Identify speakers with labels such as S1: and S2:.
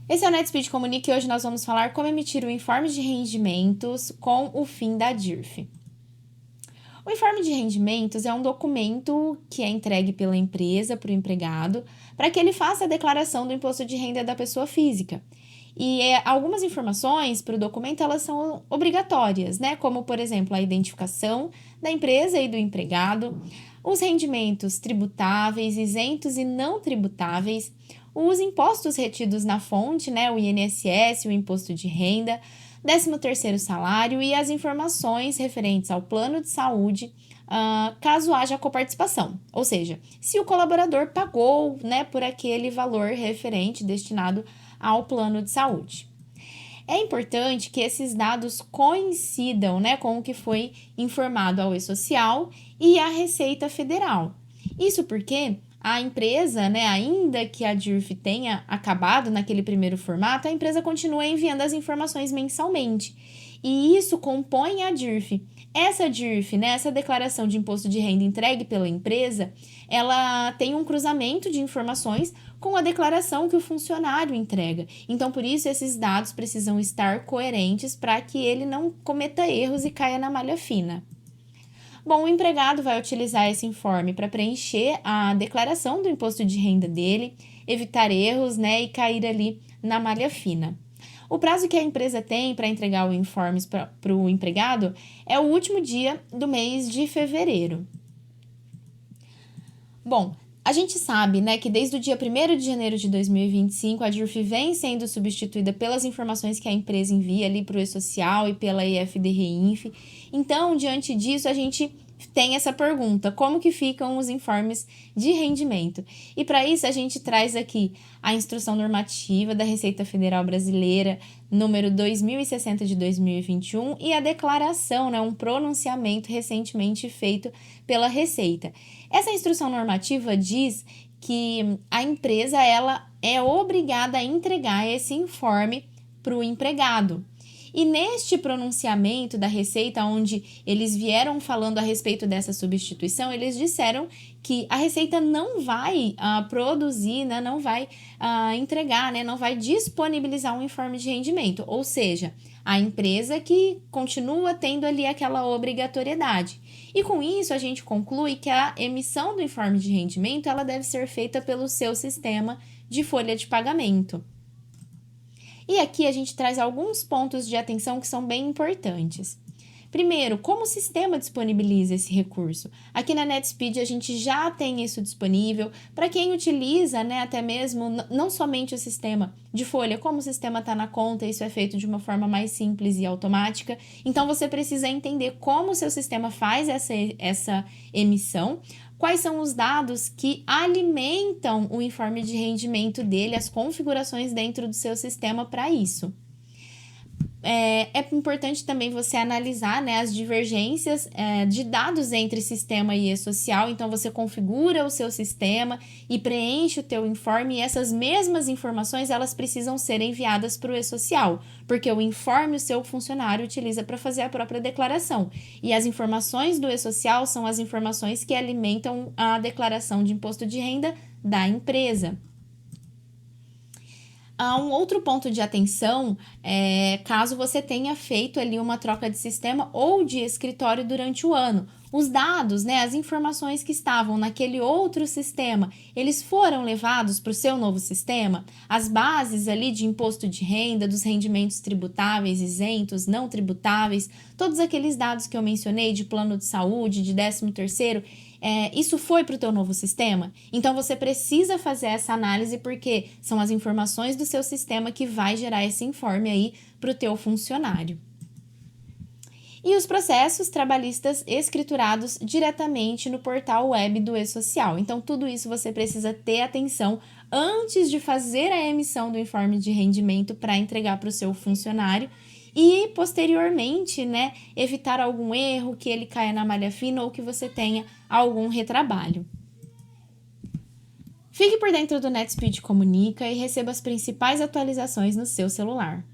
S1: Esse é o NetSpeed Comunica e hoje nós vamos falar como emitir o informe de rendimentos com o fim da DIRF. O informe de rendimentos é um documento que é entregue pela empresa para o empregado para que ele faça a declaração do imposto de renda da pessoa física. E algumas informações para o documento elas são obrigatórias, né? Como, por exemplo, a identificação da empresa e do empregado, os rendimentos tributáveis, isentos e não tributáveis, os impostos retidos na fonte, né? O INSS, o imposto de renda, 13º salário e as informações referentes ao plano de saúde, caso haja coparticipação. Ou seja, se o colaborador pagou, né, por aquele valor referente destinado ao plano de saúde. É importante que esses dados coincidam, né, com o que foi informado ao E-Social e à Receita Federal. Isso porque a empresa, né, ainda que a DIRF tenha acabado naquele primeiro formato, a empresa continua enviando as informações mensalmente. E isso compõe a DIRF. Essa DIRF, né, essa declaração de imposto de renda entregue pela empresa, ela tem um cruzamento de informações com a declaração que o funcionário entrega. Então, por isso, esses dados precisam estar coerentes para que ele não cometa erros e caia na malha fina. Bom, o empregado vai utilizar esse informe para preencher a declaração do imposto de renda dele, evitar erros, né, e cair ali na malha fina. O prazo que a empresa tem para entregar o informe para o empregado é o último dia do mês de fevereiro. Bom, a gente sabe, né, que desde o dia 1º de janeiro de 2025, a DIRF vem sendo substituída pelas informações que a empresa envia ali para o E-Social e pela EFD-REINF. Então, diante disso, a gente tem essa pergunta: como que ficam os informes de rendimento? E para isso, a gente traz aqui a Instrução Normativa da Receita Federal Brasileira, número 2060 de 2021, e a declaração, né, um pronunciamento recentemente feito pela Receita. Essa instrução normativa diz que a empresa ela é obrigada a entregar esse informe para o empregado. E neste pronunciamento da Receita, onde eles vieram falando a respeito dessa substituição, eles disseram que a Receita não vai produzir, né, não vai entregar, né, não vai disponibilizar um informe de rendimento. Ou seja, a empresa que continua tendo ali aquela obrigatoriedade. E com isso, a gente conclui que a emissão do informe de rendimento ela deve ser feita pelo seu sistema de folha de pagamento. E aqui a gente traz alguns pontos de atenção que são bem importantes. Primeiro, como o sistema disponibiliza esse recurso? Aqui na NetSpeed a gente já tem isso disponível para quem utiliza, né, até mesmo não somente o sistema de folha, como o sistema está na conta, isso é feito de uma forma mais simples e automática. Então você precisa entender como o seu sistema faz essa emissão, quais são os dados que alimentam o informe de rendimento dele, as configurações dentro do seu sistema para isso. É importante também você analisar, né, as divergências de dados entre sistema e E-Social. Então, você configura o seu sistema e preenche o teu informe, e essas mesmas informações elas precisam ser enviadas para o E-Social, porque o informe o seu funcionário utiliza para fazer a própria declaração. E as informações do E-Social são as informações que alimentam a declaração de imposto de renda da empresa. Um outro ponto de atenção é caso você tenha feito ali uma troca de sistema ou de escritório durante o ano. Os dados, né, as informações que estavam naquele outro sistema, eles foram levados para o seu novo sistema? As bases ali de imposto de renda, dos rendimentos tributáveis, isentos, não tributáveis, todos aqueles dados que eu mencionei de plano de saúde, de 13º, isso foi para o teu novo sistema? Então, você precisa fazer essa análise porque são as informações do seu sistema que vai gerar esse informe aí para o teu funcionário. E os processos trabalhistas escriturados diretamente no portal web do E-Social. Então, tudo isso você precisa ter atenção antes de fazer a emissão do informe de rendimento para entregar para o seu funcionário e, posteriormente, né, evitar algum erro, que ele caia na malha fina ou que você tenha algum retrabalho. Fique por dentro do NetSpeed Comunica e receba as principais atualizações no seu celular.